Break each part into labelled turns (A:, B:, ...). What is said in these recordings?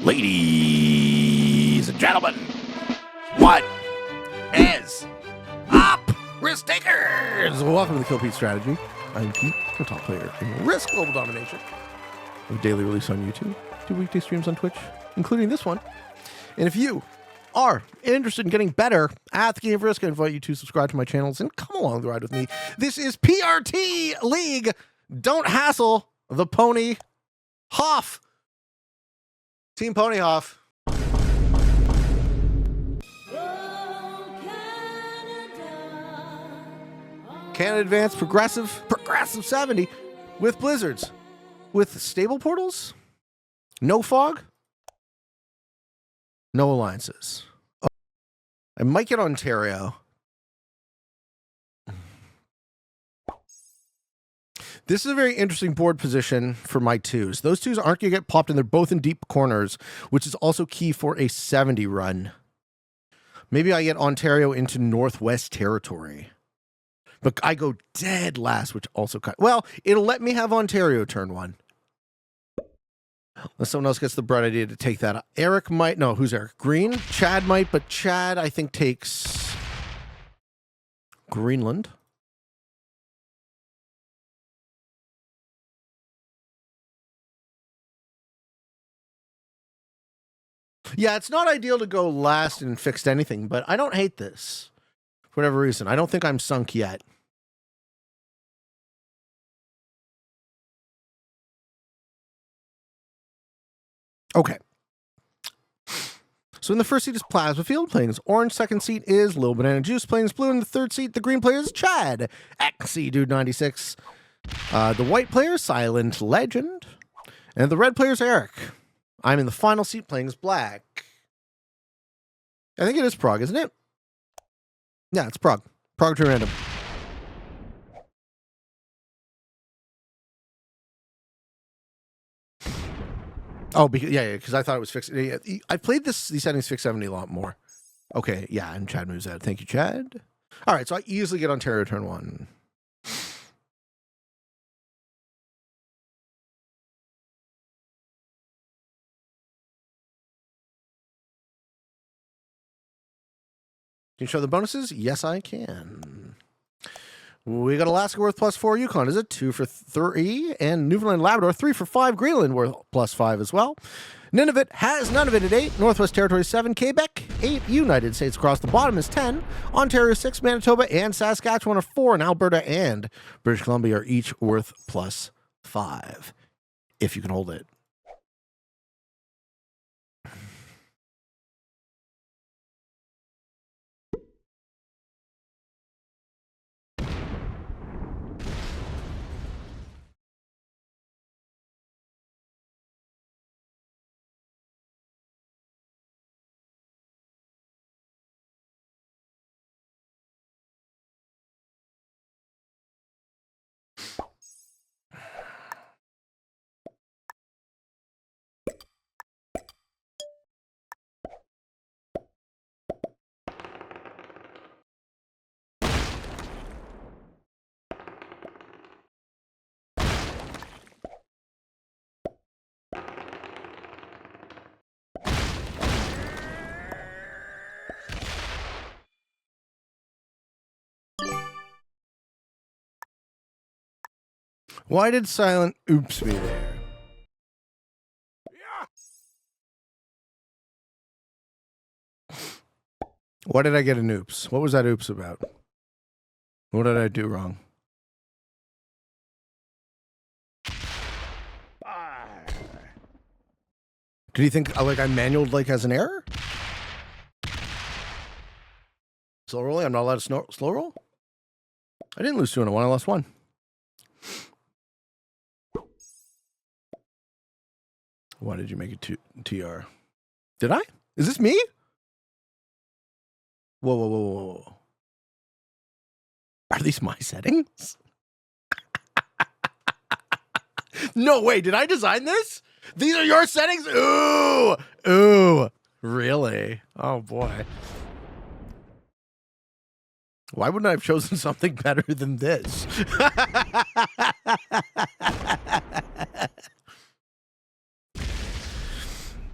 A: Ladies and gentlemen, what is up, risk takers?
B: Welcome to the Kill Pete Strategy. I'm Pete, a top player in Risk Global Domination. We have daily release on YouTube, 2 weekday streams on Twitch, including this one. And if you are interested in getting better at the game of Risk, I invite you to subscribe to my channels and come along the ride with me. This is PRT League. Don't hassle the Ponyhof. Team Ponyhof. Canada Advance Progressive 70 with blizzards, with stable portals, no fog, no alliances. Oh, I might get Ontario. This is a very interesting board position for my twos. Those twos aren't going to get popped, and they're both in deep corners, which is also key for a 70 run. Maybe I get Ontario into Northwest Territory. But I go dead last, which also cut. Well, it'll let me have Ontario turn one. Unless someone else gets the bright idea to take that. Eric might. No, who's Eric? Green? Chad might, but Chad, I think, takes Greenland. Yeah, it's not ideal to go last and fixed anything, but I don't hate this. For whatever reason. I don't think I'm sunk yet. Okay. So in the first seat is Plasma Field, playing as orange. Second seat is Lil Banana Juice, playing as blue. In the third seat, the green player is Chad, XC Dude 96. The white player is Silent Legend. And the red player is Eric. I'm in the final seat playing as black. I think it is Prague, isn't it? Yeah, it's Prague. Prague to random. Oh, because I thought it was fixed. Yeah, I played these settings fixed 70 a lot more. Okay, yeah, and Chad moves out. Thank you, Chad. All right, so I easily get Ontario turn one. Can you show the bonuses? Yes, I can. We got Alaska worth +4. Yukon is it 2 for 3, and Newfoundland Labrador 3 for 5. Greenland worth +5 as well. Nunavut has none of it at 8. Northwest Territory 7. Quebec 8. United States across the bottom is 10. Ontario 6. Manitoba and Saskatchewan are 4, and Alberta and British Columbia are each worth +5. If you can hold it. Why did Silent Oops be there? Why did I get an oops? What was that oops about? What did I do wrong? Did you think like I manualed like as an error? Slow rolling? I'm not allowed to slow roll? I didn't lose 2 in a 1, I lost 1. Why did you make it TR? Did I? Is this me? Whoa, whoa, whoa, whoa, whoa. Are these my settings? No way, did I design this? These are your settings? Ooh, ooh, really? Oh boy. Why wouldn't I have chosen something better than this?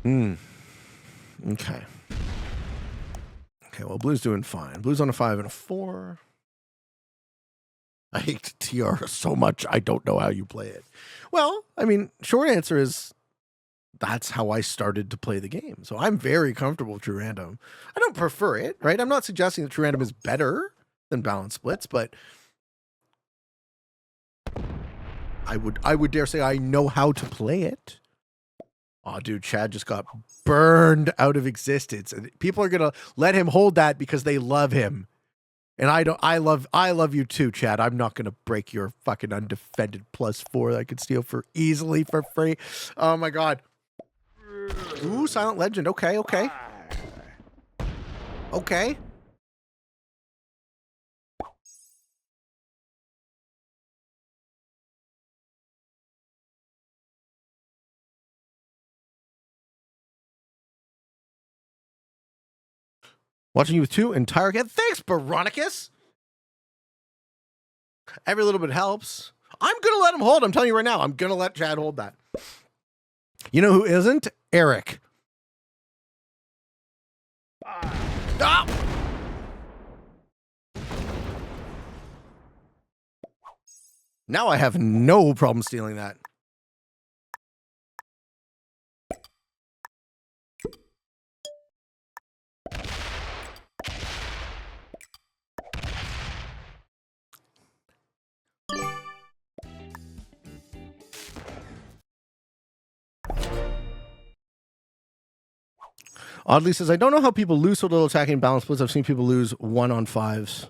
B: Okay. Okay, well, Blue's doing fine. Blue's on a 5 and a 4. I hate TR so much, I don't know how you play it. Well, I mean, short answer is that's how I started to play the game. So I'm very comfortable with True Random. I don't prefer it, right? I'm not suggesting that True Random is better than Balance Splits, but I would dare say I know how to play it. Oh, dude, Chad just got burned out of existence. And people are going to let him hold that because they love him. And I love you too, Chad. I'm not going to break your fucking undefended +4 that I could steal easily for free. Oh my God. Ooh, Silent Legend. Okay. Okay. Watching you with 2 entire again. Thanks, Baronicus. Every little bit helps. I'm going to let him hold. I'm telling you right now. I'm going to let Chad hold that. You know who isn't? Eric. Ah! Now I have no problem stealing that. Oddly says, I don't know how people lose so little attacking balance splits. I've seen people lose 1 on 5s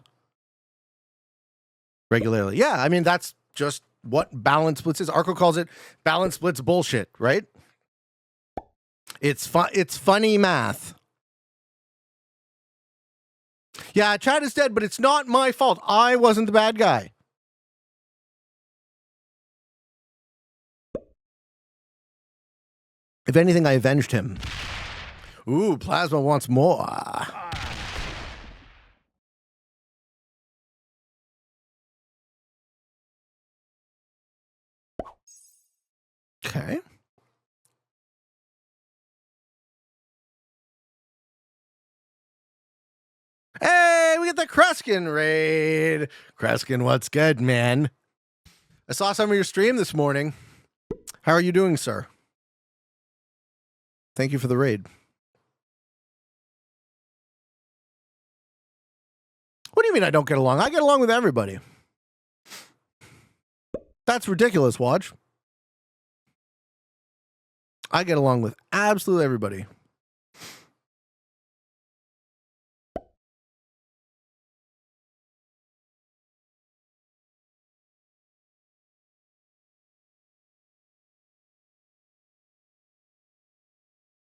B: regularly. Yeah, I mean, that's just what balance splits is. Arco calls it balance splits bullshit, right? It's funny math. Yeah, Chad is dead, but it's not my fault. I wasn't the bad guy. If anything, I avenged him. Ooh, Plasma wants more. Okay. Hey, we get the Kreskin raid. Kreskin, what's good, man? I saw some of your stream this morning. How are you doing, sir? Thank you for the raid. What do you mean I don't get along? I get along with everybody. That's ridiculous, Watch. I get along with absolutely everybody.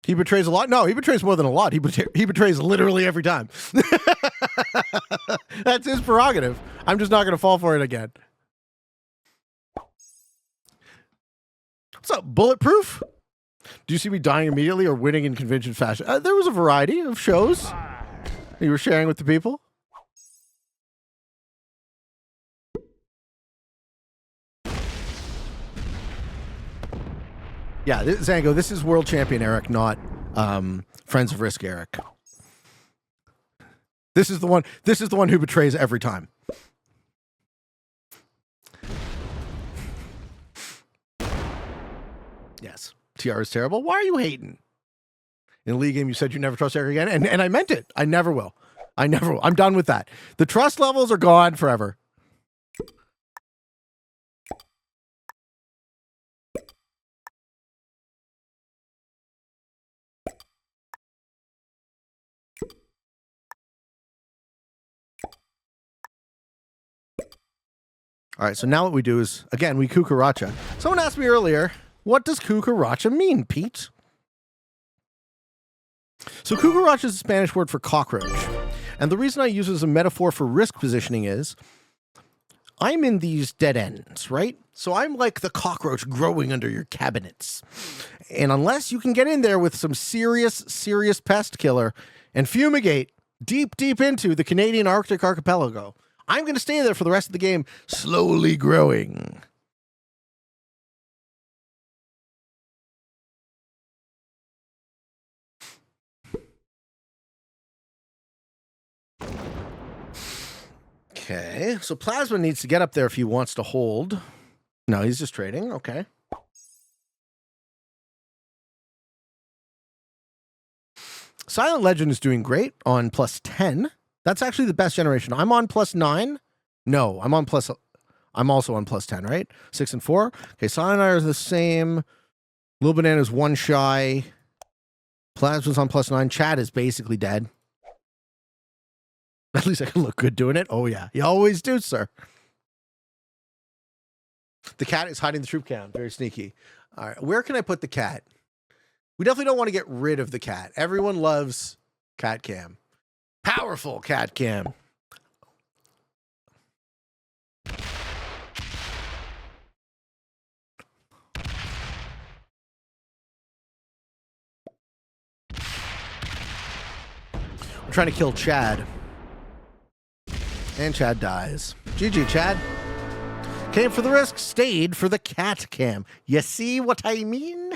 B: He betrays a lot? No, he betrays more than a lot. He betrays literally every time. That's his prerogative. I'm just not going to fall for it again. What's up, Bulletproof? Do you see me dying immediately or winning in convention fashion? There was a variety of shows you were sharing with the people. Yeah, Zango, this is World Champion Eric, not Friends of Risk Eric. This is the one who betrays every time. Yes. TR is terrible. Why are you hating? In a league game, you said you never trust Eric again, and I meant it. I never will. I'm done with that. The trust levels are gone forever. All right, so now what we do is, again, we cucaracha. Someone asked me earlier, what does cucaracha mean, Pete? So cucaracha is a Spanish word for cockroach. And the reason I use it as a metaphor for risk positioning is, I'm in these dead ends, right? So I'm like the cockroach growing under your cabinets. And unless you can get in there with some serious pest killer and fumigate deep into the Canadian Arctic archipelago, I'm going to stay there for the rest of the game, slowly growing. Okay, so Plasma needs to get up there if he wants to hold. No, he's just trading. Okay. Silent Legend is doing great on plus 10. That's actually the best generation. I'm on plus 9. No, I'm also on plus 10, right? 6 and 4. Okay, Silent and I are the same. Little Banana's one shy. Plasma's on plus 9. Chad is basically dead. At least I can look good doing it. Oh, yeah. You always do, sir. The cat is hiding the troop cam. Very sneaky. All right. Where can I put the cat? We definitely don't want to get rid of the cat. Everyone loves cat cam. Powerful cat cam. We're trying to kill Chad. And Chad dies. GG, Chad. Came for the risk, stayed for the cat cam. You see what I mean?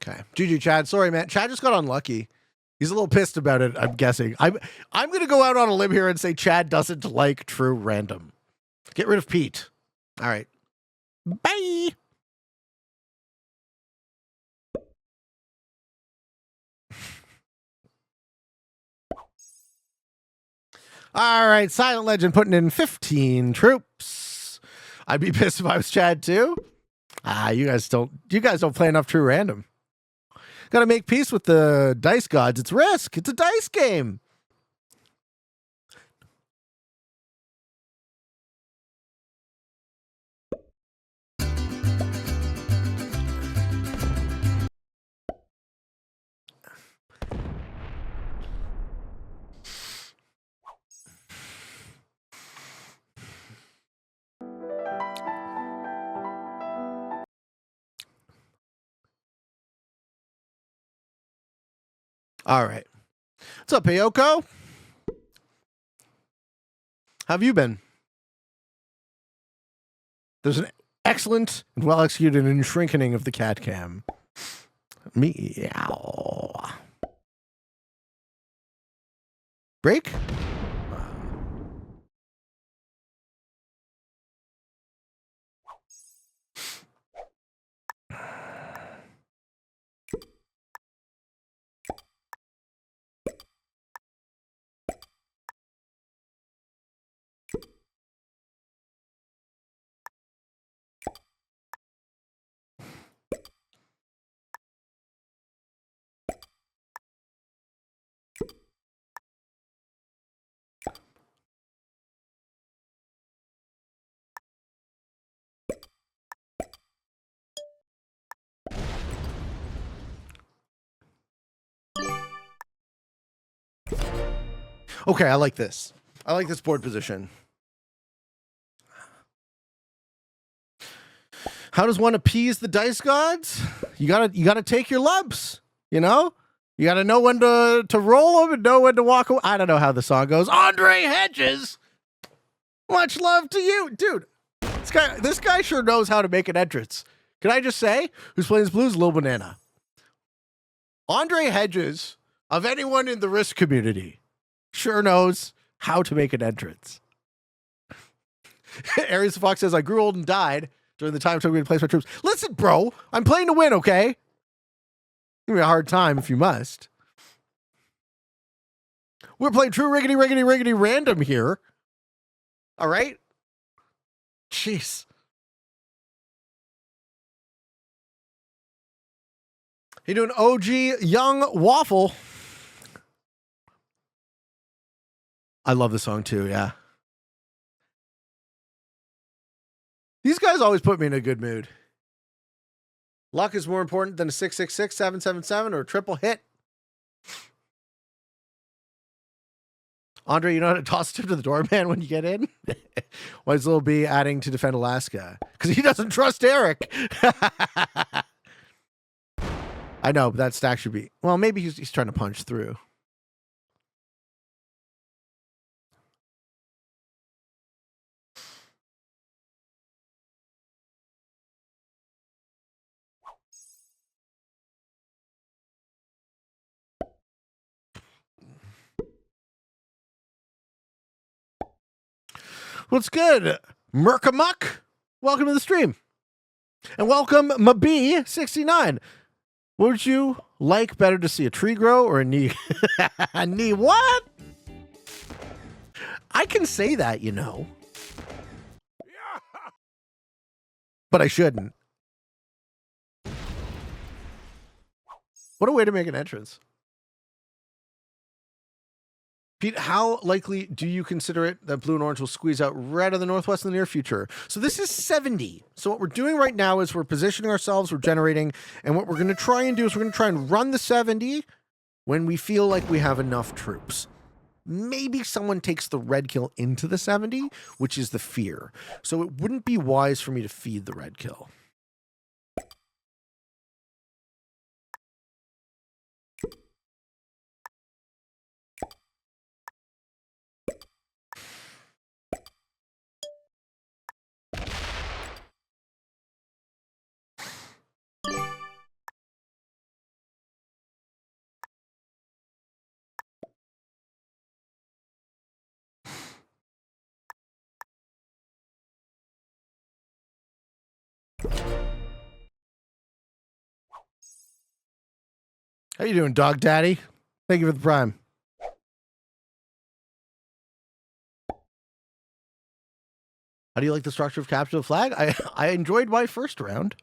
B: Okay. GG, Chad. Sorry, man. Chad just got unlucky. He's a little pissed about it, I'm guessing. I'm going to go out on a limb here and say Chad doesn't like true random. Get rid of Pete. All right. Bye. All right, Silent Legend putting in 15 troops. I'd be pissed if I was Chad too. You guys don't play enough true random. Got to make peace with the dice gods. It's Risk. It's a dice game. All right. What's up, Payoko? How have you been? There's an excellent and well-executed shrinking of the cat cam. Meow. Break? Okay, I like this. I like this board position. How does one appease the dice gods? You gotta take your lumps, you know? You gotta know when to roll them and know when to walk away. I don't know how the song goes. Andre Hedges! Much love to you. Dude, this guy sure knows how to make an entrance. Can I just say, who's playing this blues? Lil Banana. Andre Hedges, of anyone in the Risk community, sure knows how to make an entrance. Aries Fox says, I grew old and died during the time it took me to place my troops. Listen, bro, I'm playing to win, okay? Give me a hard time if you must. We're playing true riggedy random here. All right? Jeez. You doing OG Young Waffle? I love the song too, yeah. These guys always put me in a good mood. Luck is more important than a 666, 777, or a triple hit. Andre, you know how to toss it to the doorman when you get in? Why is Lil B adding to defend Alaska? Because he doesn't trust Eric. I know, but that stack should be... Well, maybe he's trying to punch through. What's good? Merkamuck? Welcome to the stream. And welcome Mabi69. Would you like better to see a tree grow or a knee? A knee what? I can say that, you know. But I shouldn't. What a way to make an entrance. Pete, how likely do you consider it that blue and orange will squeeze out red of the Northwest in the near future? So this is 70. So what we're doing right now is we're positioning ourselves, we're generating, and what we're going to try and do is we're going to try and run the 70 when we feel like we have enough troops. Maybe someone takes the red kill into the 70, which is the fear. So it wouldn't be wise for me to feed the red kill. How you doing, Dog Daddy? Thank you for the prime. How do you like the structure of Capture the Flag? I enjoyed my first round.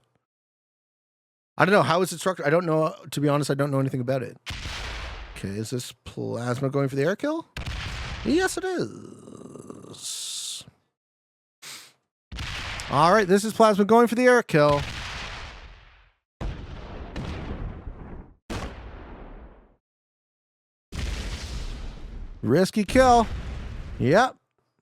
B: I don't know. How is it structured? I don't know. To be honest, I don't know anything about it. Okay, is this plasma going for the air kill? Yes, it is. All right, this is plasma going for the air kill. Risky kill. Yep.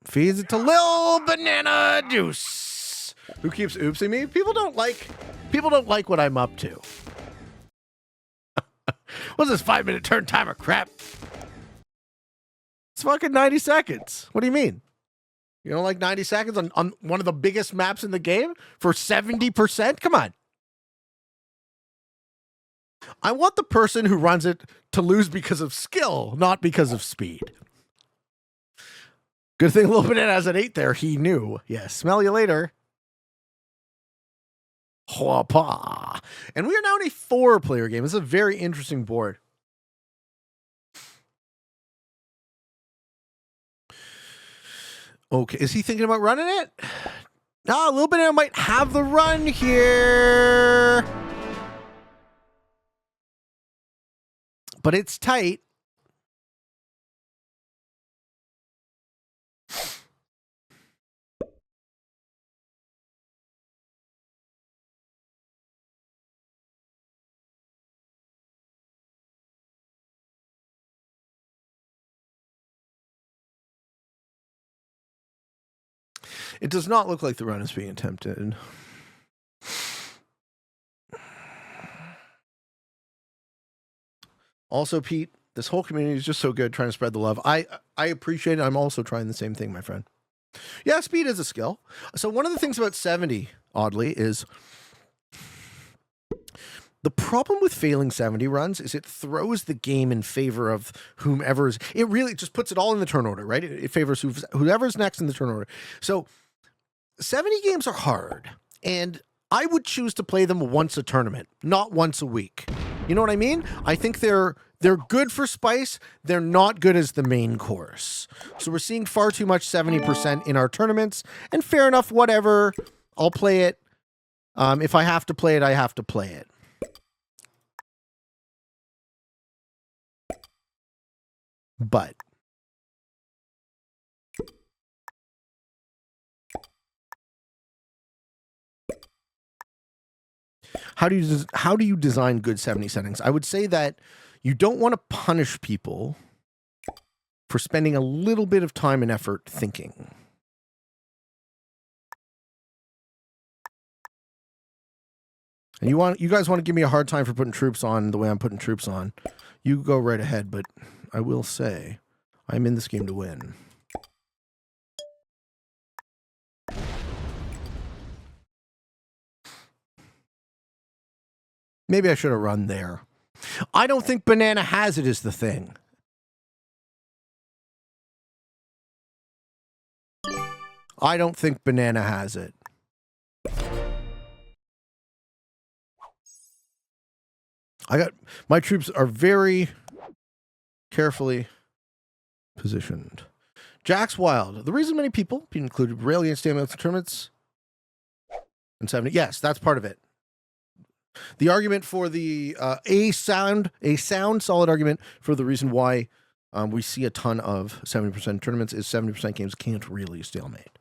B: Feeds it to Lil Banana Juice. Who keeps oopsing me? People don't like what I'm up to. What's this 5-minute turn timer crap? It's fucking 90 seconds. What do you mean? You don't like 90 seconds on one of the biggest maps in the game for 70%? Come on. I want the person who runs it to lose because of skill, not because of speed. Good thing Lil Banana has an 8 there. He knew. Yes. Smell you later. Hwapa. And we are now in a 4-player game. This is a very interesting board. Okay. Is he thinking about running it? No, Lil Banana might have the run here. But it's tight. It does not look like the run is being attempted. Also, Pete, this whole community is just so good trying to spread the love. I appreciate it. I'm also trying the same thing, my friend. Yeah, speed is a skill. So one of the things about 70, oddly, is the problem with failing 70 runs is it throws the game in favor of whomever's. It really just puts it all in the turn order, right? It favors whoever's next in the turn order. So 70 games are hard, and I would choose to play them once a tournament, not once a week. You know what I mean? I think they're good for spice. They're not good as the main course. So we're seeing far too much 70% in our tournaments, and fair enough, whatever. I'll play it. If I have to play it, I have to play it. But how do you design good 70 settings? I would say that you don't want to punish people for spending a little bit of time and effort thinking. And you guys want to give me a hard time for putting troops on the way I'm putting troops on. You go right ahead, but I will say I'm in this game to win. Maybe I should have run there. I don't think Banana has it is the thing. I don't think Banana has it. My troops are very carefully positioned. Jack's Wild. The reason many people, being included, rail against stamina tournaments and 70. Yes, that's part of it. The argument for the a sound, solid argument for the reason why we see a ton of 70% tournaments is 70% games can't really stalemate.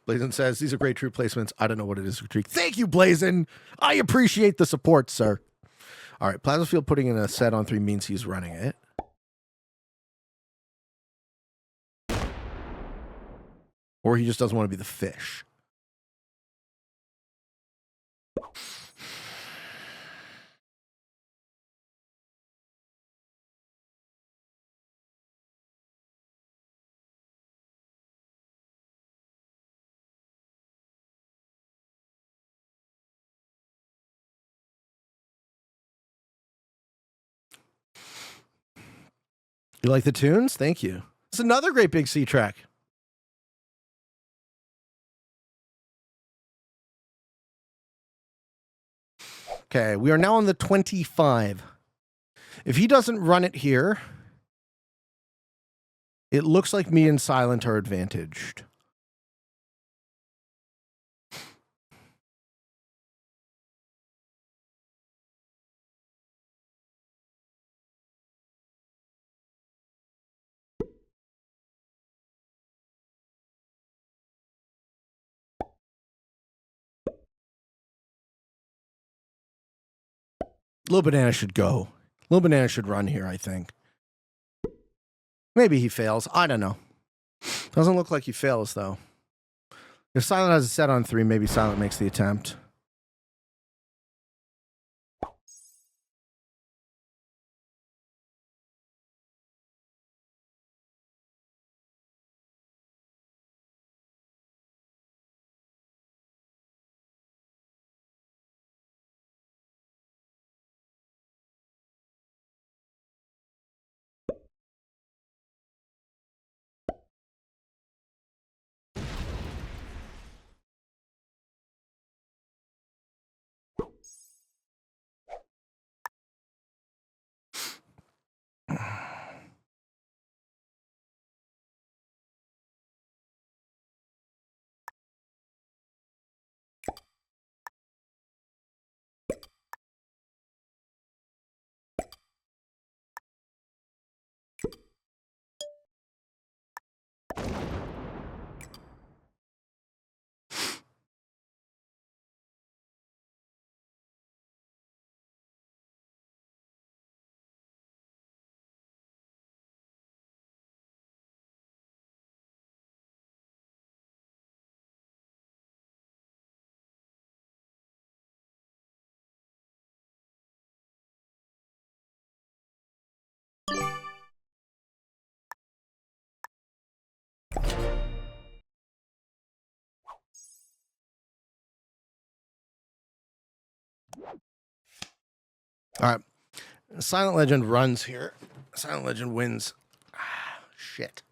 B: Blazen says, these are great troop placements. I don't know what it is. Thank you, Blazen. I appreciate the support, sir. All right, Plasma Field putting in a set on 3 means he's running it. Or he just doesn't want to be the fish. You like the tunes? Thank you. It's another great big C track. Okay, we are now on the 25. If he doesn't run it here, it looks like me and Silent are advantaged. Little Banana should go. Little Banana should run here, I think. Maybe he fails. I don't know. Doesn't look like he fails, though. If Silent has a set on 3, maybe Silent makes the attempt. All right. Silent Legend runs here. Silent Legend wins. Ah, shit.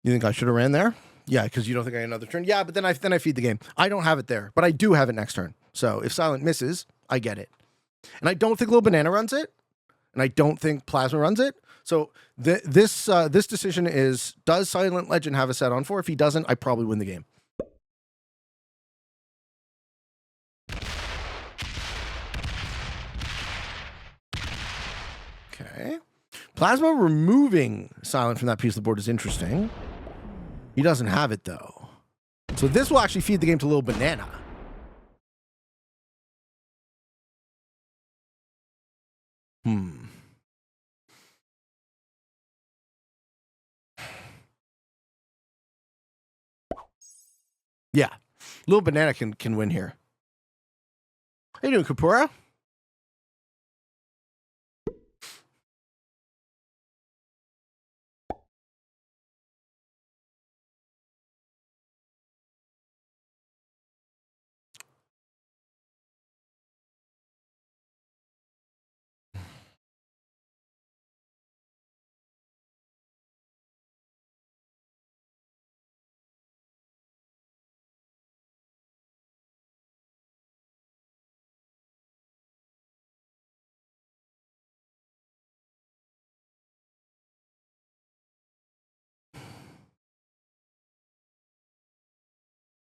B: You think I should have ran there? Yeah, because you don't think I had another turn. Yeah, but then I feed the game. I don't have it there, but I do have it next turn. So if Silent misses, I get it. And I don't think Little Banana runs it, and I don't think Plasma runs it. So this decision is: does Silent Legend have a set on 4? If he doesn't, I probably win the game. Okay. Plasma removing Silent from that piece of the board is interesting. He doesn't have it, though. So this will actually feed the game to Little Banana. Yeah. Little Banana can win here. How you doing, Kapura?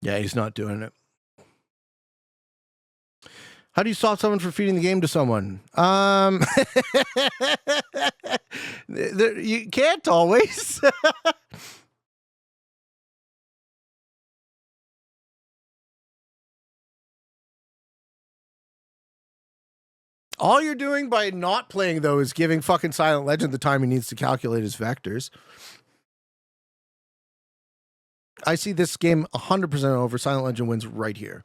B: Yeah, he's not doing it. How do you stop someone from feeding the game to someone? You can't always. All you're doing by not playing, though, is giving fucking Silent Legend the time he needs to calculate his vectors. I see this game 100% over. Silent Legend wins right here.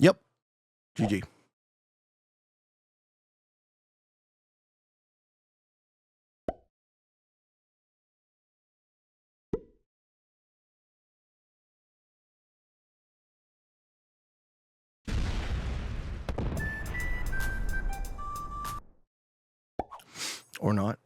B: Yep. GG. Or not.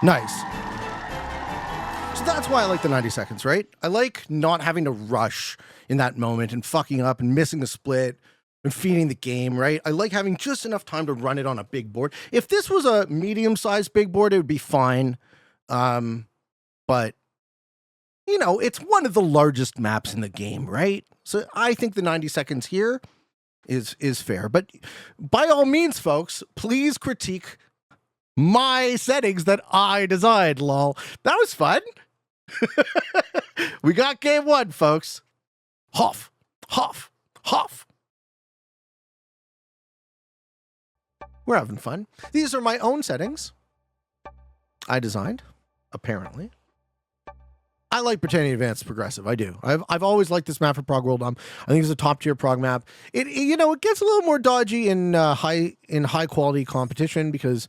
B: Nice. So that's why I like the 90 seconds, right? I like not having to rush in that moment and fucking up and missing a split and feeding the game, right? I like having just enough time to run it on a big board. If this was a medium-sized big board, it would be fine. But, you know, it's one of the largest maps in the game, right? So I think the 90 seconds here is fair. But by all means, folks, please critique my settings that I designed, lol. That was fun. We got game one, folks. Hoff. We're having fun. These are my own settings I designed, apparently. I like Britannia Advanced Progressive. I do. I've always liked this map for Prog World. I think it's a top tier Prog map. It gets a little more dodgy in high quality competition because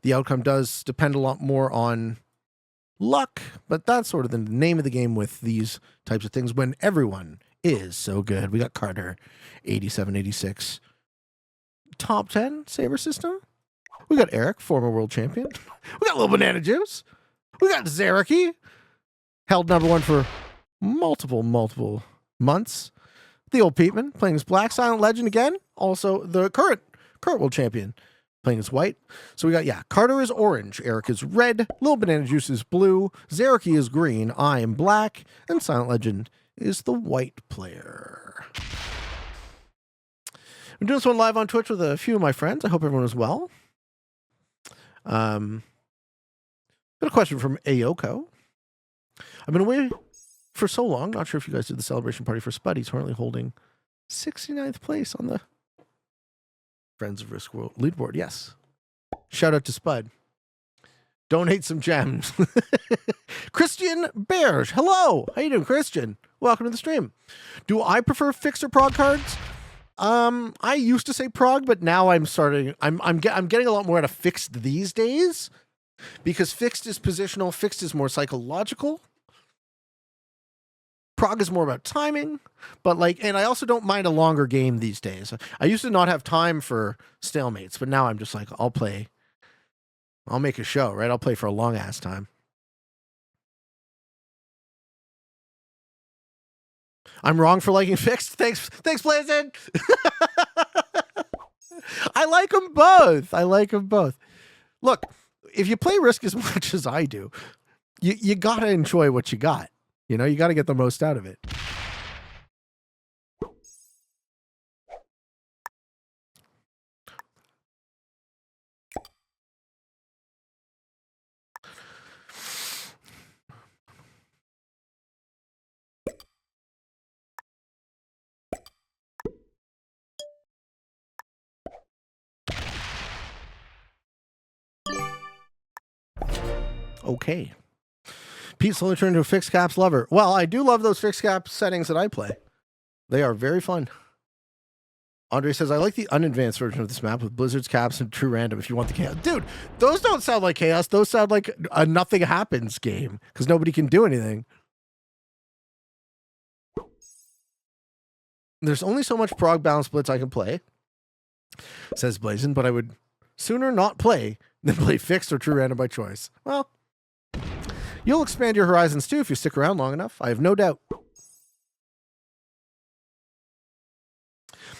B: the outcome does depend a lot more on luck, but that's sort of the name of the game with these types of things when everyone is so good. We got Carter, 87, 86. Top 10 Saber system. We got Eric, former world champion. We got Little Banana Juice. We got Zareki, held number one for multiple months. The old Peteman playing as Black. Silent Legend again. Also the current world champion playing as white. So we got, Carter is orange. Eric is red. Little Banana Juice is blue. Zareki is green. I am black. And Silent Legend is the white player. I'm doing this one live on Twitch with a few of my friends. I hope everyone is well. Got a question from Ayoko. I've been away for so long. Not sure if you guys did the celebration party for Spud. He's currently holding 69th place on the Friends of Risk World leaderboard. Yes. Shout out to Spud. Donate some gems. Christian Bears. Hello. How you doing, Christian? Welcome to the stream. Do I prefer fixed or prog cards? I used to say prog, but now I'm getting a lot more out of fixed these days because fixed is positional, fixed is more psychological. Prog is more about timing, but and I also don't mind a longer game these days. I used to not have time for stalemates, but now I'm just like, I'll make a show, right? I'll play for a long ass time. I'm wrong for liking fixed. Thanks, Blazen. I like them both. Look, if you play Risk as much as I do, you gotta enjoy what you got. You know, you gotta get the most out of it. Okay. Pete slowly turned into a fixed caps lover. Well, I do love those fixed cap settings that I play. They are very fun. Andre says, I like the unadvanced version of this map with blizzards, caps, and true random if you want the chaos. Dude, those don't sound like chaos. Those sound like a nothing happens game because nobody can do anything. There's only so much prog balance blitz I can play, says Blazen, but I would sooner not play than play fixed or true random by choice. Well, you'll expand your horizons too if you stick around long enough. I have no doubt.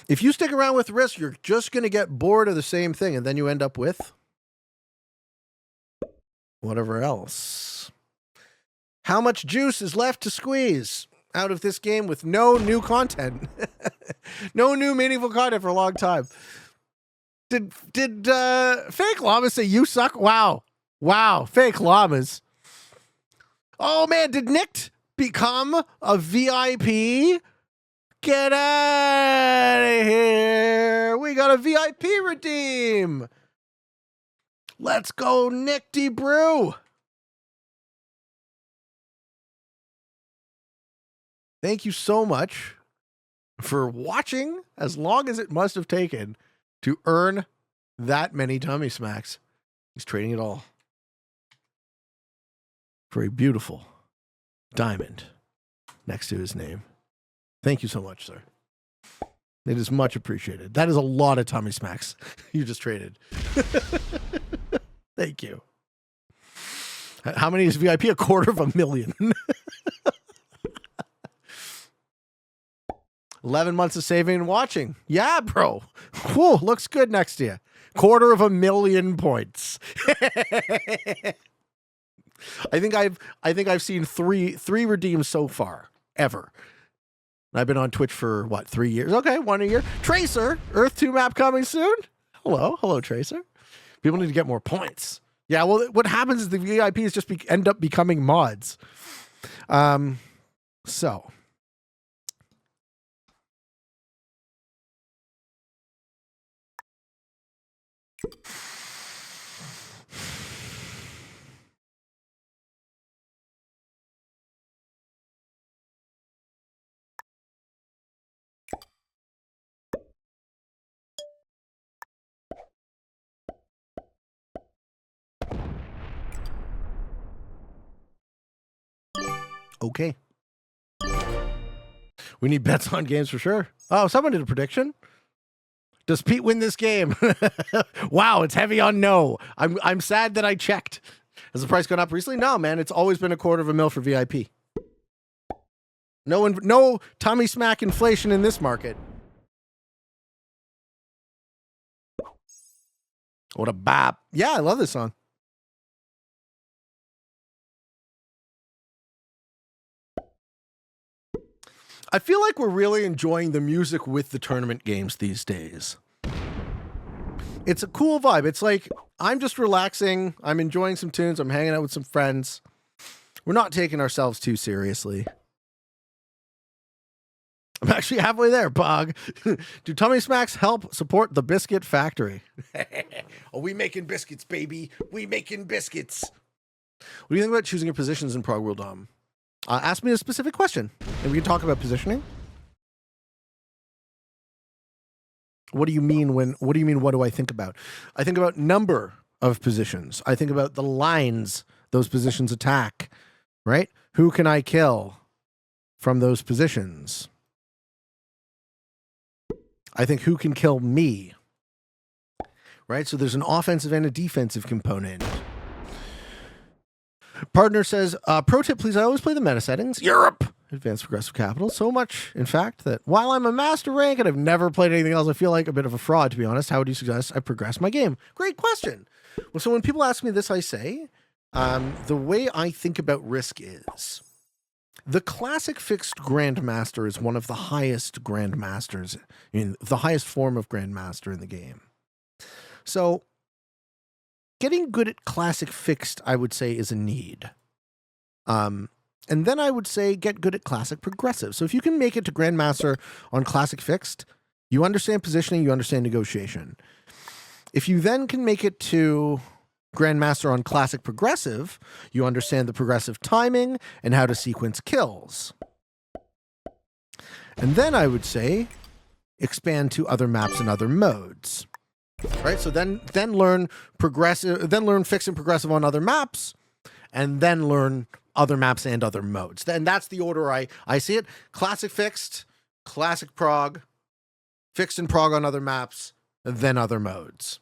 B: If you stick around with Risk, you're just going to get bored of the same thing, and then you end up with whatever else. How much juice is left to squeeze out of this game with no new content? No new meaningful content for a long time. Did Fake Llamas say you suck? Wow. Fake Llamas. Oh, man, did Nick become a VIP? Get out of here. We got a VIP redeem. Let's go, Nick D. Brew. Thank you so much for watching as long as it must have taken to earn that many tummy smacks. He's trading it all for a beautiful diamond next to his name. Thank you so much, sir. It is much appreciated. That is a lot of tummy smacks you just traded. Thank you. How many is VIP? 250,000. 11 months of saving and watching. Yeah, bro. Whew, looks good next to you. 250,000 points. I think I've seen three redeems so far ever. I've been on Twitch for what, 3 years? Okay, 1 a year. Tracer, Earth 2 map coming soon. Hello, Tracer. People need to get more points. Yeah, well, what happens is the VIPs just end up becoming mods. So. Okay. We need bets on games for sure. Oh, someone did a prediction. Does Pete win this game? Wow, it's heavy on no. I'm sad that I checked. Has the price gone up recently? No, man. It's always been $250,000 for VIP. No tummy smack inflation in this market. What a bop. Yeah, I love this song. I feel like we're really enjoying the music with the tournament games these days. It's a cool vibe. It's like I'm just relaxing. I'm enjoying some tunes. I'm hanging out with some friends. We're not taking ourselves too seriously. I'm actually halfway there, Bog. Do tummy smacks help support the biscuit factory? Oh, we making biscuits, baby. We making biscuits. What do you think about choosing your positions in Prog World Dom? Ask me a specific question, and we can talk about positioning. What do you mean what do I think about? I think about number of positions. I think about the lines those positions attack, right? Who can I kill from those positions? I think who can kill me, right? So there's an offensive and a defensive component. Partner says, pro tip, please. I always play the meta settings. Europe. Advanced Progressive Capital. So much, in fact, that while I'm a master rank and I've never played anything else, I feel like a bit of a fraud, to be honest. How would you suggest I progress my game? Great question. Well, so when people ask me this, I say, the way I think about risk is the classic fixed Grandmaster is one of the highest Grandmasters, the highest form of Grandmaster in the game. So getting good at classic fixed, I would say, is a need. And then I would say get good at classic progressive. So if you can make it to Grandmaster on classic fixed, you understand positioning, you understand negotiation. If you then can make it to Grandmaster on classic progressive, you understand the progressive timing and how to sequence kills. And then I would say expand to other maps and other modes. Right? So then learn progressive, then learn fixed and progressive on other maps, and then learn other maps and other modes. And that's the order I see it. Classic fixed, classic prog, fixed and prog on other maps, then other modes.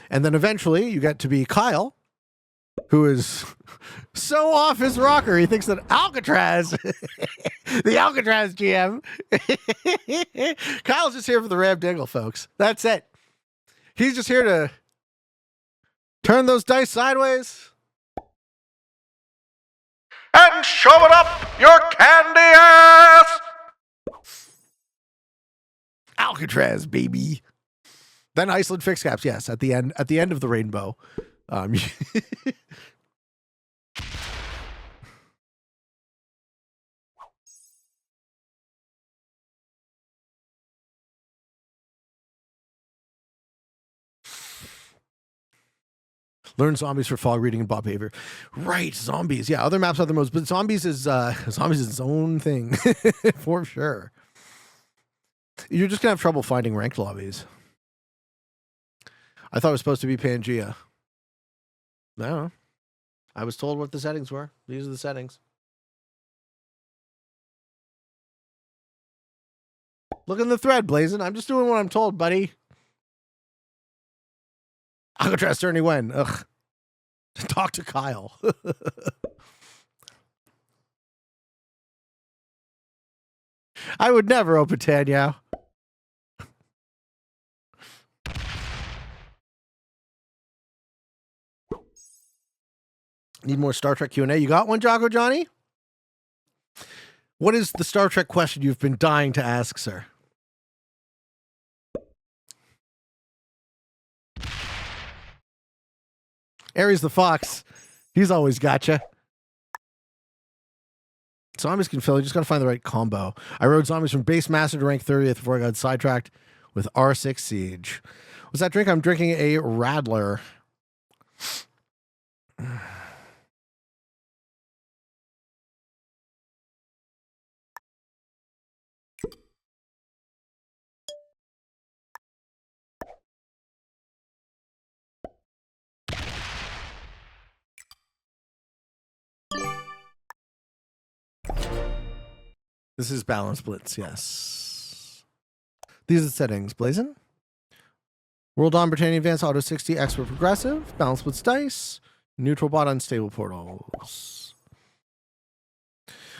B: And then eventually you get to be Kyle, who is so off his rocker, he thinks that Alcatraz, the Alcatraz GM, Kyle's just here for the Ram Dingle, folks. That's it. He's just here to turn those dice sideways and shove it up your candy ass. Alcatraz, baby. Then Iceland fixed caps, yes, at the end of the rainbow. Learn zombies for fog reading and Bob behavior. Right, zombies. Yeah, other maps, other modes, but zombies is its own thing for sure. You're just gonna have trouble finding ranked lobbies. I thought it was supposed to be Pangea. No, I was told what the settings were. These are the settings. Look in the thread, Blazen. I'm just doing what I'm told, buddy. Alcatraz Ernie when? Ugh. Talk to Kyle. I would never open Tanya. Need more Star Trek Q&A. You got one, Jocko Johnny? What is the Star Trek question you've been dying to ask, sir? Aries the Fox. He's always gotcha. Zombies can fill. You just got to find the right combo. I rode zombies from base master to rank 30th before I got sidetracked with R6 Siege. What's that drink? I'm drinking a Radler. This is balance blitz, yes. These are the settings. Blazin. World on Britannia Advanced Auto 60 Expert Progressive. Balance blitz dice. Neutral bot unstable portals.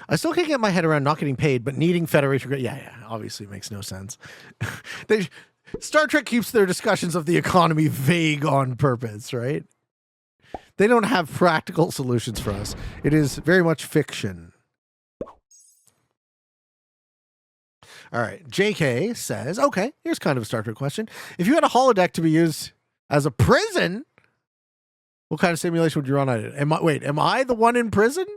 B: I still can't get my head around not getting paid, but needing Federation. Yeah, obviously makes no sense. Star Trek keeps their discussions of the economy vague on purpose, right? They don't have practical solutions for us. It is very much fiction. All right. JK says, okay, here's kind of a Star Trek question. If you had a holodeck to be used as a prison, what kind of simulation would you run on it? Am I the one in prison?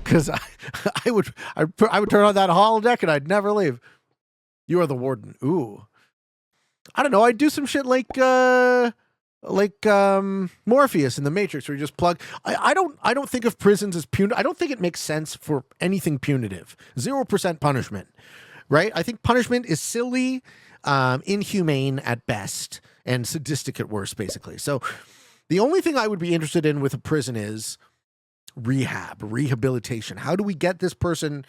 B: Because I would turn on that holodeck and I'd never leave. You are the warden. Ooh. I don't know. I'd do some shit like Morpheus in the Matrix, where you just plug. I don't think of prisons as punitive. I don't think it makes sense for anything punitive. 0% punishment, right? I think punishment is silly, inhumane at best, and sadistic at worst, basically. So the only thing I would be interested in with a prison is rehabilitation. How do we get this person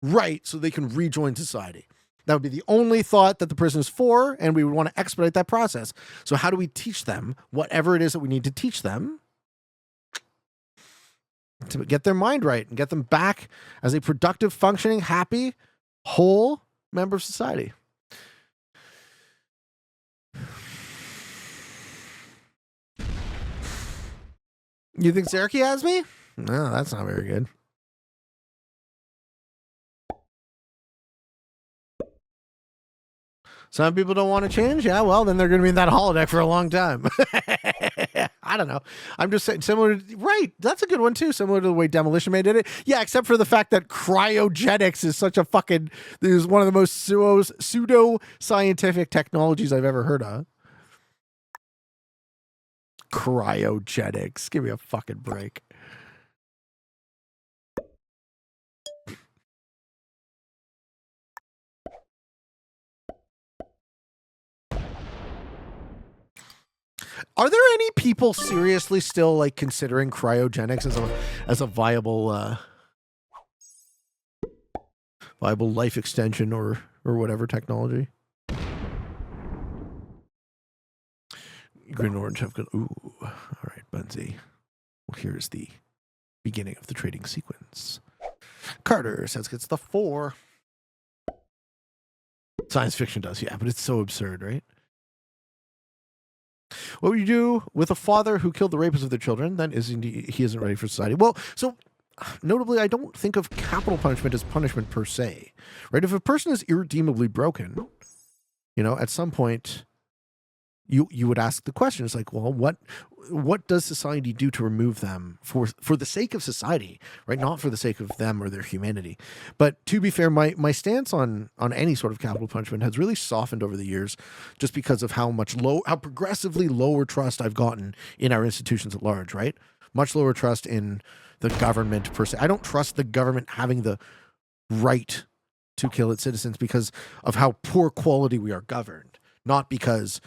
B: right so they can rejoin society? That would be the only thought that the prison is for, and we would want to expedite that process. So how do we teach them whatever it is that we need to teach them to get their mind right and get them back as a productive, functioning, happy, whole member of society? You think Zerky has me? No, that's not very good. Some people don't want to change. Yeah, well, then they're going to be in that holodeck for a long time. I don't know. I'm just saying, similar to, right. That's a good one too. Similar to the way Demolition Man did it. Yeah, except for the fact that cryogenics is such a fucking, is one of the most pseudo scientific technologies I've ever heard of. Cryogenics. Give me a fucking break. Are there any people seriously still like considering cryogenics as a viable life extension or whatever technology? Green and orange have good. Ooh, all right, Bunzy. Well, here's the beginning of the trading sequence. Carter says gets the 4. Science fiction does, yeah, but it's so absurd, right? What would you do with a father who killed the rapists of their children? Then he isn't ready for society. Well, so notably, I don't think of capital punishment as punishment per se, right? If a person is irredeemably broken, at some point, you would ask the question. It's like, well, what does society do to remove them for the sake of society, right? Not for the sake of them or their humanity. But to be fair, my stance on any sort of capital punishment has really softened over the years, just because of how progressively lower trust I've gotten in our institutions at large, right? Much lower trust in the government per se. I don't trust the government having the right to kill its citizens because of how poor quality we are governed, not because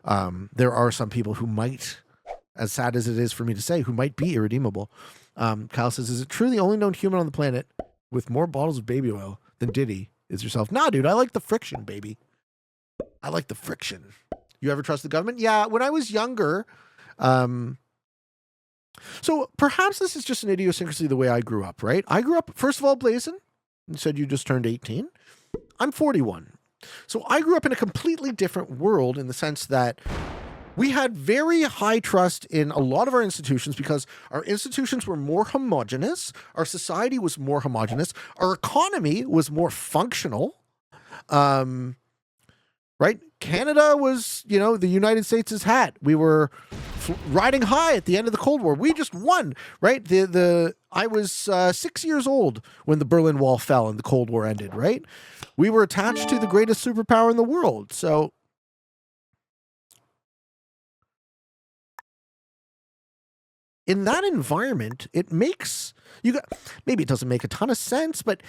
B: there are some people who might, as sad as it is for me to say, who might be irredeemable. Kyle says, is it true the only known human on the planet with more bottles of baby oil than Diddy is yourself? Nah, dude, I like the friction, baby. I like the friction. You ever trust the government? Yeah, when I was younger. So perhaps this is just an idiosyncrasy of the way I grew up, right? I grew up, first of all, Blazen, you said you just turned 18. I'm 41. So I grew up in a completely different world in the sense that we had very high trust in a lot of our institutions because our institutions were more homogenous. Our society was more homogenous. Our economy was more functional. Right? Canada was, the United States' hat. We were riding high at the end of the Cold War. We just won, right? I was 6 years old when the Berlin Wall fell and the Cold War ended, right? We were attached to the greatest superpower in the world. So in that environment, maybe it doesn't make a ton of sense, but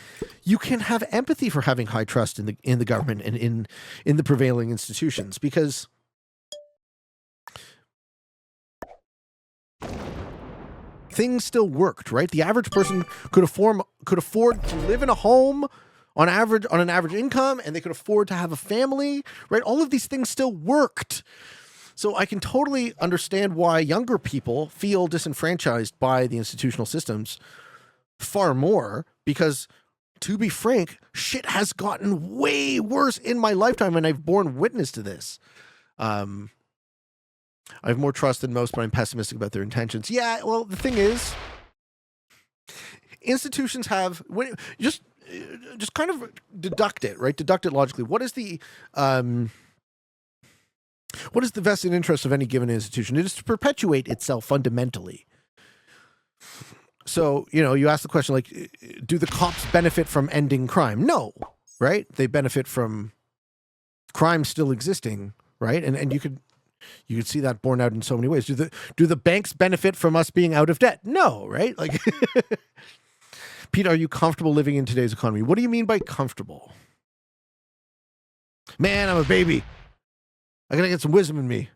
B: you can have empathy for having high trust in the government and in the prevailing institutions, because things still worked, right? The average person could afford to live in a home on an average income, and they could afford to have a family, right? All of these things still worked. So I can totally understand why younger people feel disenfranchised by the institutional systems far more, because, to be frank, shit has gotten way worse in my lifetime, and I've borne witness to this. I have more trust than most, but I'm pessimistic about their intentions. Yeah, well, the thing is, institutions have, just kind of deduct it, right? Deduct it logically. What is the vested interest of any given institution? It is to perpetuate itself fundamentally. So, you ask the question, like, do the cops benefit from ending crime? No, right? They benefit from crime still existing, right? And you could see that borne out in so many ways. Do the banks benefit from us being out of debt? No, right? Like, Pete, are you comfortable living in today's economy? What do you mean by comfortable? Man, I'm a baby. I gotta get some wisdom in me.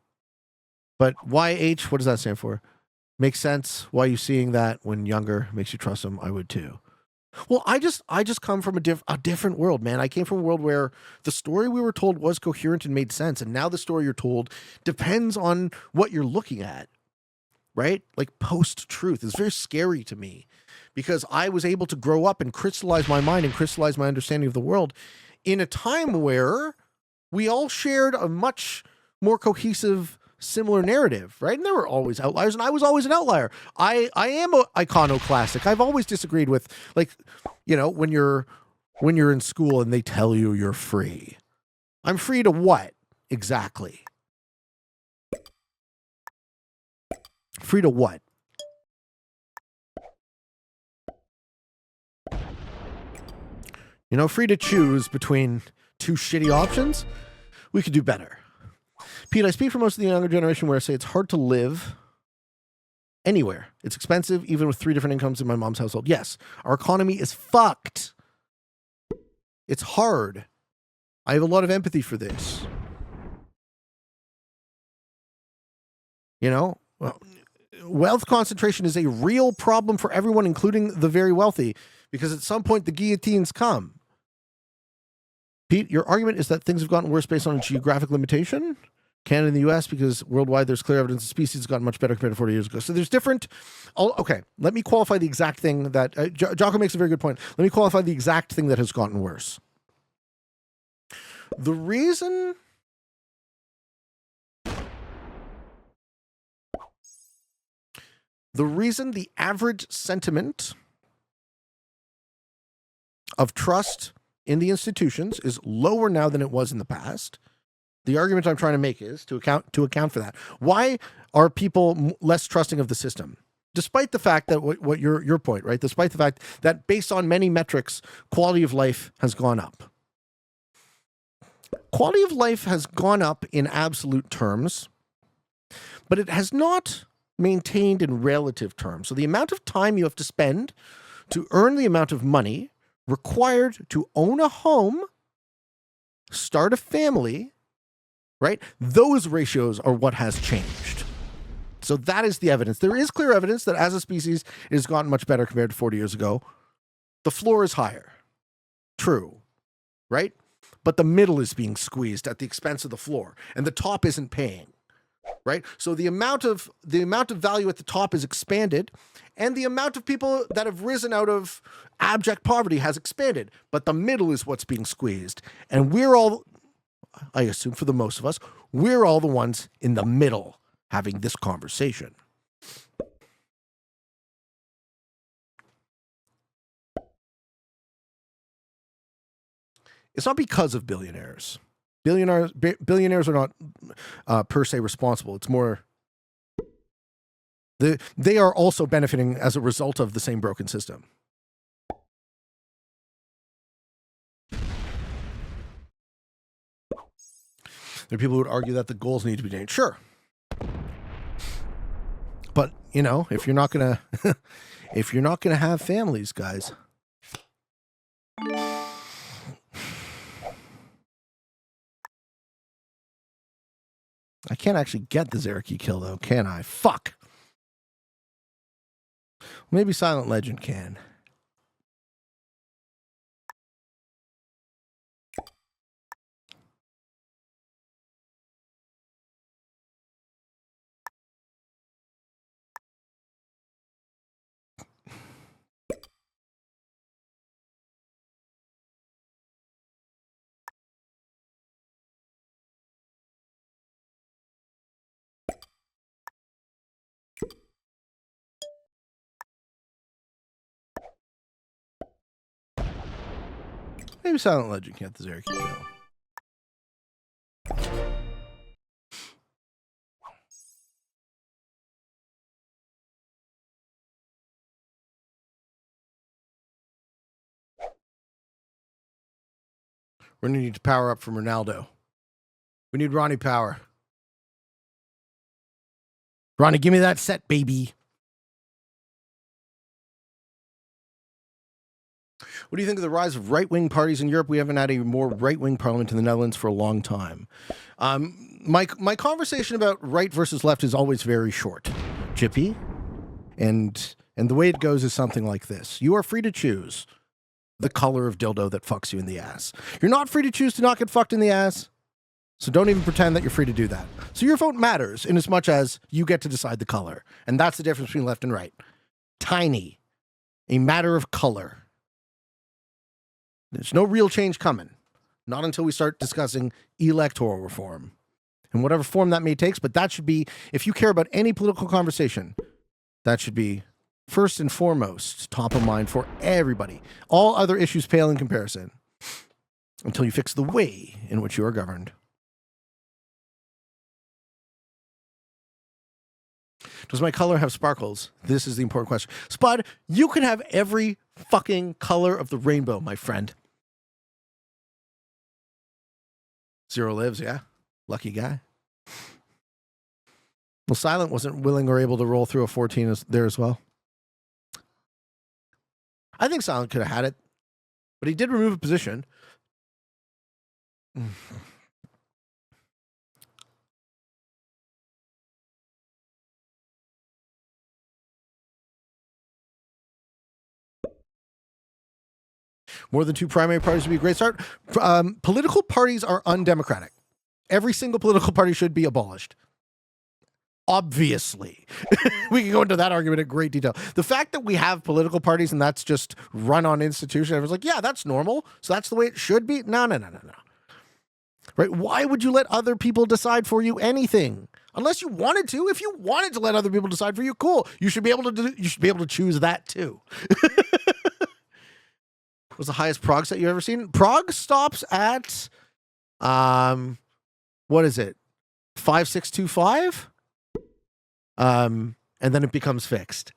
B: But YH, what does that stand for? Makes sense. Why are you seeing that when younger makes you trust them? I would too. Well, I just come from a different world, man. I came from a world where the story we were told was coherent and made sense, and now the story you're told depends on what you're looking at, right? Like post-truth is very scary to me because I was able to grow up and crystallize my mind and crystallize my understanding of the world in a time where we all shared a much more cohesive, similar narrative, right? And there were always outliers, and I was always an outlier. I am a iconoclastic. I've always disagreed with, like, you know, when you're in school and they tell you you're free. I'm free to what exactly? Free to what? You know, free to choose between two shitty options. We could do better. Pete, I speak for most of the younger generation where I say it's hard to live anywhere. It's expensive, even with 3 different incomes in my mom's household. Yes, our economy is fucked. It's hard. I have a lot of empathy for this. You know, wealth concentration is a real problem for everyone, including the very wealthy, because at some point the guillotines come. Pete, your argument is that things have gotten worse based on a geographic limitation? Canada and the US, because worldwide there's clear evidence the species has gotten much better compared to 40 years ago. So there's different... Okay, let me qualify the exact thing that... Jocko makes a very good point. Let me qualify the exact thing that has gotten worse. The reason... the average sentiment of trust in the institutions is lower now than it was in the past. The argument I'm trying to make is to account for that. Why are people less trusting of the system? Despite the fact that what your point, right? Despite the fact that based on many metrics, quality of life has gone up. Quality of life has gone up in absolute terms, but it has not maintained in relative terms. So the amount of time you have to spend to earn the amount of money required to own a home, start a family, right? Those ratios are what has changed. So that is the evidence. There is clear evidence that as a species, it has gotten much better compared to 40 years ago. The floor is higher. True, right? But the middle is being squeezed at the expense of the floor, and the top isn't paying, right? So the amount of value at the top is expanded, and the amount of people that have risen out of abject poverty has expanded, but the middle is what's being squeezed. And we're all, I assume for the most of us, we're all the ones in the middle having this conversation. It's not because of billionaires. Billionaires are not per se responsible. It's more, they are also benefiting as a result of the same broken system. There are people who would argue that the goals need to be changed. Sure. But, you know, if you're not gonna have families, guys. I can't actually get the Zeraki kill though, can I? Fuck. Maybe Silent Legend can. Maybe Silent Legend can't the Zeraki kill. We're going to need to power up from Ronaldo. We need Ronnie power. Ronnie, give me that set, baby. What do you think of the rise of right-wing parties in Europe? We haven't had a more right-wing parliament in the Netherlands for a long time. My conversation about right versus left is always very short, Chippy. And the way it goes is something like this. You are free to choose the color of dildo that fucks you in the ass. You're not free to choose to not get fucked in the ass. So don't even pretend that you're free to do that. So your vote matters in as much as you get to decide the color. And that's the difference between left and right. Tiny. A matter of color. There's no real change coming. Not until we start discussing electoral reform. In whatever form that may take, but that should be, if you care about any political conversation, that should be first and foremost, top of mind for everybody. All other issues pale in comparison until you fix the way in which you are governed. Does my color have sparkles? This is the important question. Spud, you can have every fucking color of the rainbow, my friend. Zero lives, yeah. Lucky guy. Well, Silent wasn't willing or able to roll through a 14 there as well. I think Silent could have had it, but he did remove a position. More than two primary parties would be a great start. Political parties are undemocratic. Every single political party should be abolished. Obviously. We can go into that argument in great detail. The fact that we have political parties and that's just run on institution, everyone's like, yeah, that's normal. So that's the way it should be. No. Right? Why would you let other people decide for you anything? Unless you wanted to. If you wanted to let other people decide for you, cool. You should be able to choose that too. What's the highest prog set you've ever seen? Prog stops at what is it? 5625? And then it becomes fixed.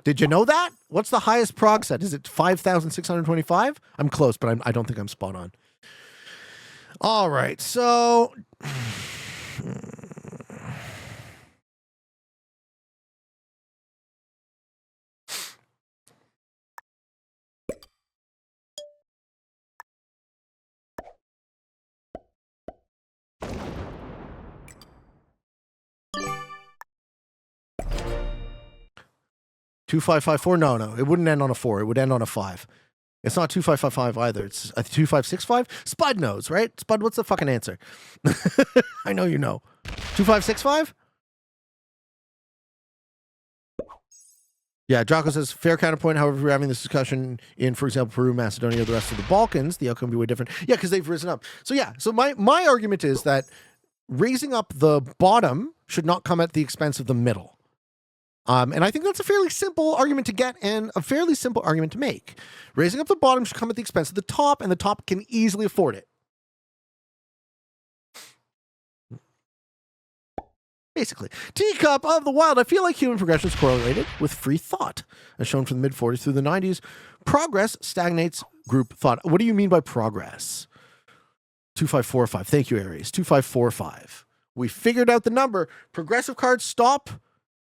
B: Did you know that? What's the highest prog set? Is it 5,625? I'm close, but I don't think I'm spot on. All right, so 2554? No. It wouldn't end on a 4. It would end on a 5. It's not 2555 either. It's a 2565. Spud knows, right? Spud, what's the fucking answer? I know you know. 2565? Yeah, Jocko says, fair counterpoint. However, if we're having this discussion in, for example, Peru, Macedonia, or the rest of the Balkans, the outcome would be way different. Yeah, because they've risen up. So yeah, so my argument is that raising up the bottom should not come at the expense of the middle. And I think that's a fairly simple argument to get and a fairly simple argument to make. Raising up the bottom should come at the expense of the top, and the top can easily afford it. Basically. Teacup of the Wild. I feel like human progression is correlated with free thought. As shown from the mid-40s through the 90s, progress stagnates group thought. What do you mean by progress? 2545. Thank you, Aries. 2545. We figured out the number. Progressive cards stop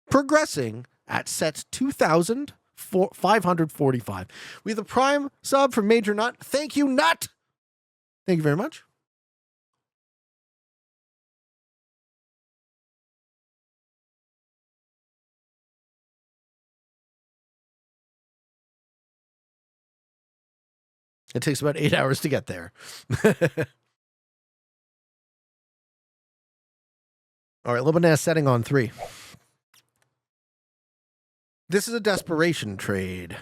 B: progressing at set 2,545. We have the prime sub from Major Nut. Thank you, Nut. Thank you very much. It takes about 8 hours to get there. All right, Lobanez setting on 3. This is a desperation trade.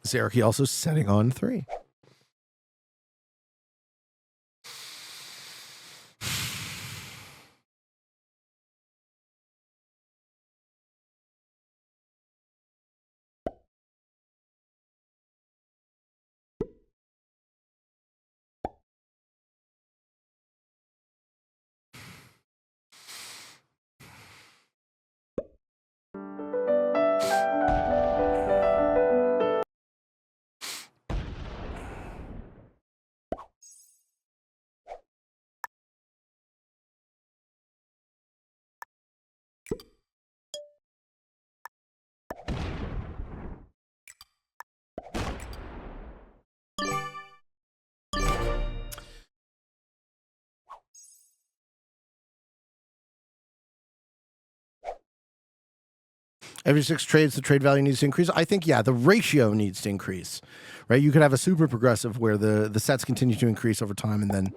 B: Zeraki also setting on 3. Every 6 trades, the trade value needs to increase. I think, yeah, the ratio needs to increase, right? You could have a super progressive where the sets continue to increase over time and then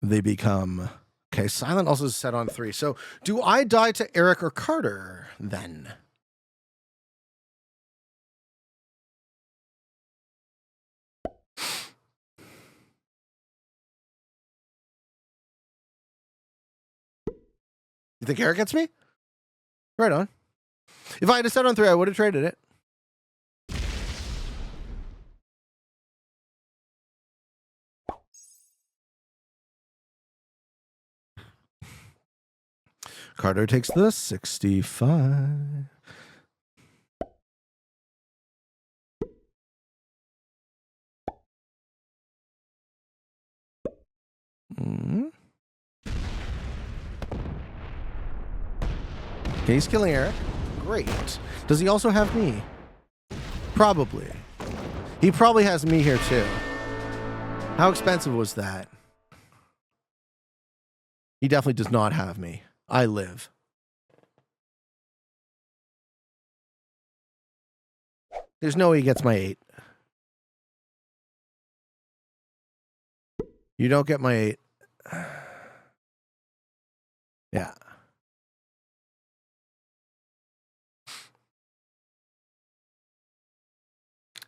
B: they become... Okay, Silent also is set on 3. So do I die to Eric or Carter then? You think Eric gets me? Right on. If I had a set on 3, I would have traded it. Carter takes the 65. Okay, he's killing Eric. Great. Does he also have me? Probably. He probably has me here too. How expensive was that? He definitely does not have me. I live. There's no way he gets my 8. You don't get my 8. Yeah.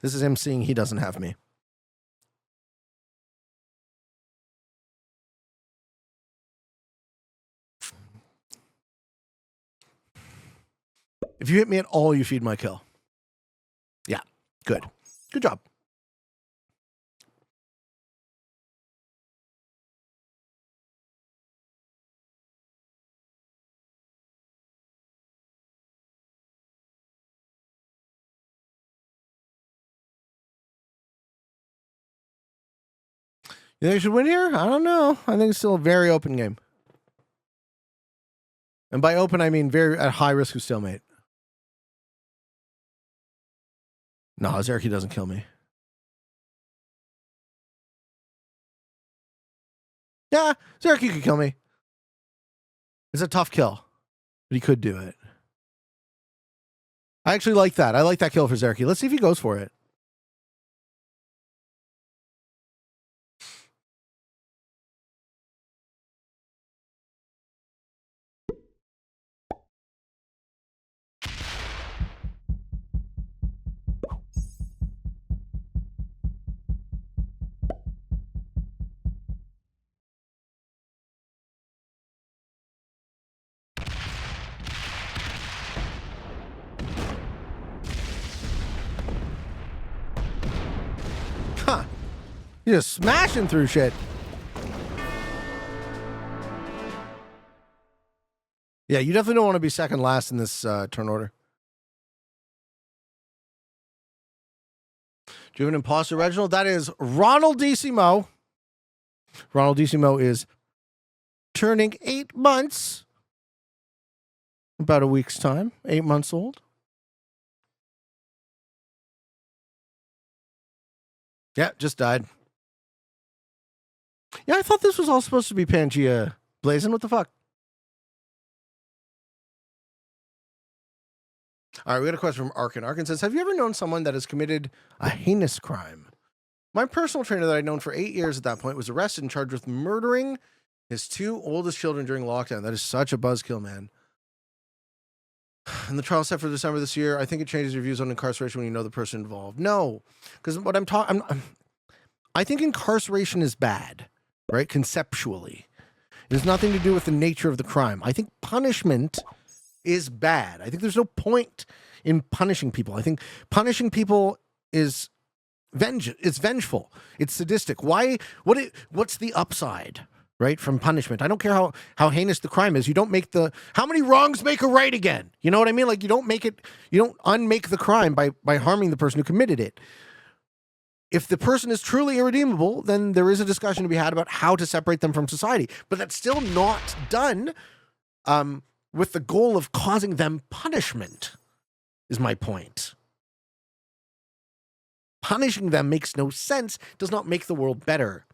B: This is him seeing he doesn't have me. If you hit me at all, you feed my kill. Yeah, good. Good job. You think I should win here? I don't know. I think it's still a very open game. And by open, I mean very at high risk of stalemate. No, Zerky doesn't kill me. Yeah, Zerky could kill me. It's a tough kill, but he could do it. I actually like that. I like that kill for Zerky. Let's see if he goes for it. Huh. You're just smashing through shit. Yeah, you definitely don't want to be second last in this turn order. Do you have an imposter, Reginald? That is Ronald DeCimo. Ronald DeCimo is turning 8 months. About a week's time. 8 months old. Yeah, just died. Yeah, I thought this was all supposed to be Pangea. Blazen, what the fuck? All right, we got a question from Arkin. Arkin says, have you ever known someone that has committed a heinous crime? My personal trainer that I'd known for 8 years at that point was arrested and charged with murdering his 2 oldest children during lockdown. That is such a buzzkill, man. And the trial set for December this year. I think it changes your views on incarceration when you know the person involved. No, because what I'm talking, I think incarceration is bad, right? Conceptually, it has nothing to do with the nature of the crime. I think punishment is bad. I think there's no point in punishing people. I think punishing people is it's vengeful. It's sadistic. Why? What's the upside, right, from punishment? I don't care how heinous the crime is. You don't make how many wrongs make a right again? You know what I mean? Like you don't unmake the crime by harming the person who committed it. If the person is truly irredeemable, then there is a discussion to be had about how to separate them from society. But that's still not done with the goal of causing them punishment, is my point. Punishing them makes no sense, does not make the world better.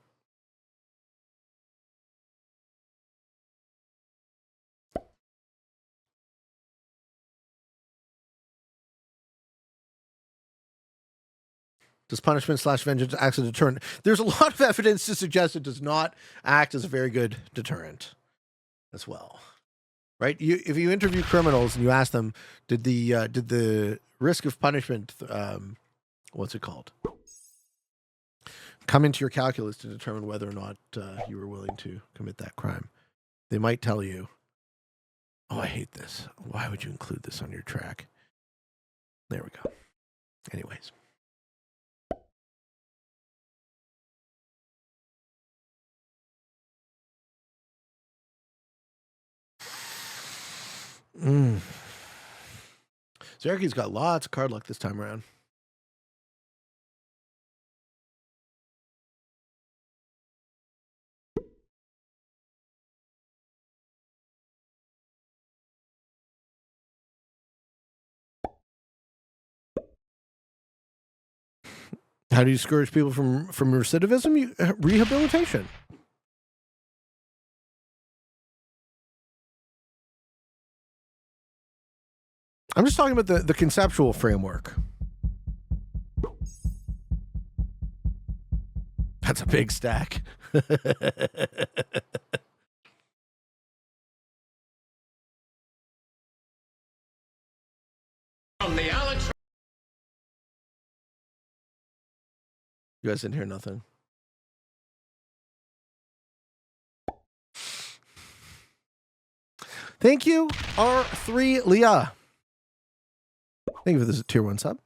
B: Does punishment / vengeance act as a deterrent? There's a lot of evidence to suggest it does not act as a very good deterrent as well. Right? If you interview criminals and you ask them, did the risk of punishment, what's it called, come into your calculus to determine whether or not you were willing to commit that crime? They might tell you, oh, I hate this. Why would you include this on your track? There we go. Anyways. Zeraki's got lots of card luck this time around. How do you discourage people from recidivism? Rehabilitation. I'm just talking about the conceptual framework. That's a big stack. You guys didn't hear nothing. Thank you, R3 Leah. Thank you for this tier 1 sub.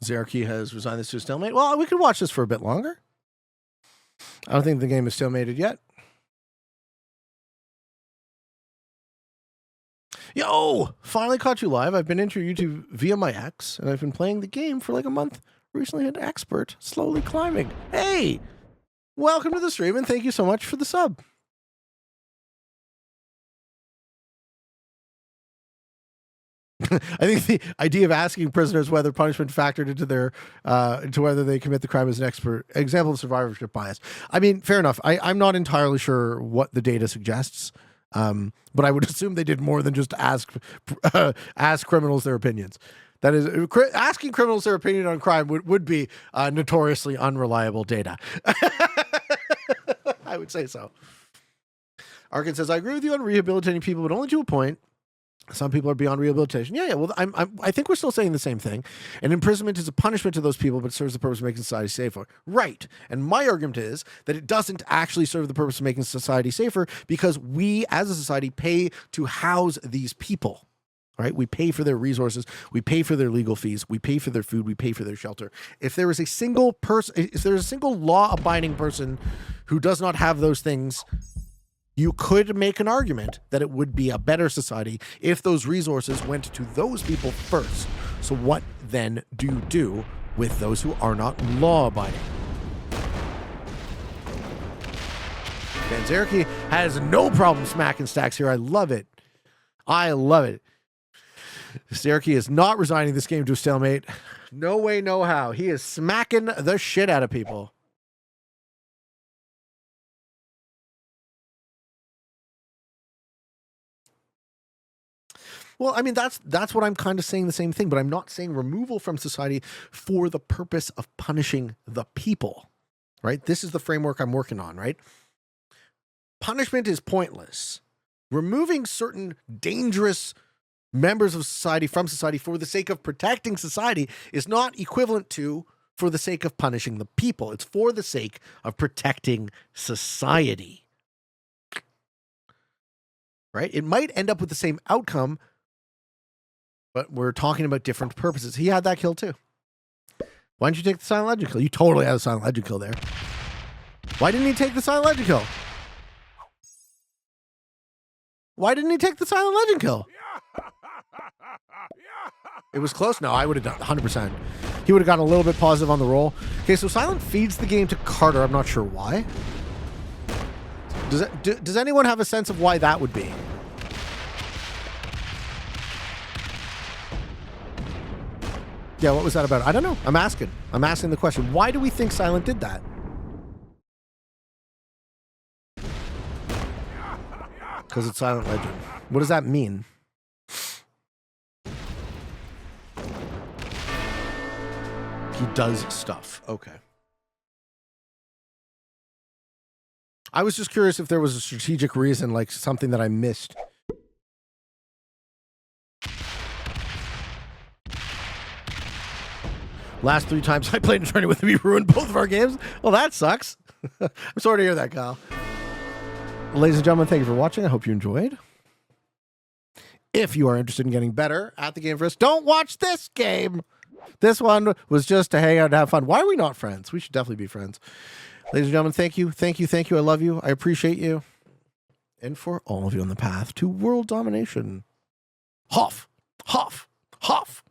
B: Zeraki has resigned this to a stalemate. Well, we could watch this for a bit longer. I don't think the game is stalemated yet. Yo, finally caught you live. I've been into YouTube via my ex, and I've been playing the game for like a month. Recently hit expert, slowly climbing. Hey, welcome to the stream, and thank you so much for the sub. I think the idea of asking prisoners whether punishment factored into their into whether they commit the crime is an expert example of survivorship bias. I mean, fair enough. I'm not entirely sure what the data suggests, but I would assume they did more than just ask criminals their opinions. That is, asking criminals their opinion on crime would be notoriously unreliable data. I would say so. Arkin says, I agree with you on rehabilitating people, but only to a point. Some people are beyond rehabilitation. Yeah. Well, I think we're still saying the same thing. And imprisonment is a punishment to those people, but it serves the purpose of making society safer. Right. And my argument is that it doesn't actually serve the purpose of making society safer because we, as a society, pay to house these people. Right? We pay for their resources. We pay for their legal fees. We pay for their food. We pay for their shelter. If there is a single person, if there's a single law-abiding person who does not have those things, you could make an argument that it would be a better society if those resources went to those people first. So what then do you do with those who are not law-abiding? Dan Zeraki has no problem smacking stacks here. I love it. I love it. Zeraki is not resigning this game to a stalemate. No way, no how. He is smacking the shit out of people. Well, I mean, that's what I'm kind of saying the same thing, but I'm not saying removal from society for the purpose of punishing the people, right? This is the framework I'm working on, right? Punishment is pointless. Removing certain dangerous members of society from society for the sake of protecting society is not equivalent to for the sake of punishing the people. It's for the sake of protecting society, right? It might end up with the same outcome, but we're talking about different purposes. He had that kill too. Why didn't you take the silent legend kill? You totally had a silent legend kill there. Why didn't he take the silent legend kill? Why didn't he take the silent legend kill? It was close. No, I would have done 100%. he would have gotten a little bit positive on the roll. Okay, so Silent feeds the game to Carter. I'm not sure why. Does anyone have a sense of why that would be? Yeah, what was that about? I don't know. I'm asking the question. Why do we think Silent did that? Because it's Silent Legend. What does that mean? He does stuff. Okay. I was just curious if there was a strategic reason, like something that I missed. Last 3 times I played a tourney with him, he ruined both of our games. Well, that sucks. I'm sorry to hear that, Kyle. Ladies and gentlemen, thank you for watching. I hope you enjoyed. If you are interested in getting better at the game first, don't watch this game. This one was just to hang out and have fun. Why are we not friends? We should definitely be friends. Ladies and gentlemen, thank you. Thank you. Thank you. I love you. I appreciate you. And for all of you on the path to world domination, Hoff, Hoff, Hoff.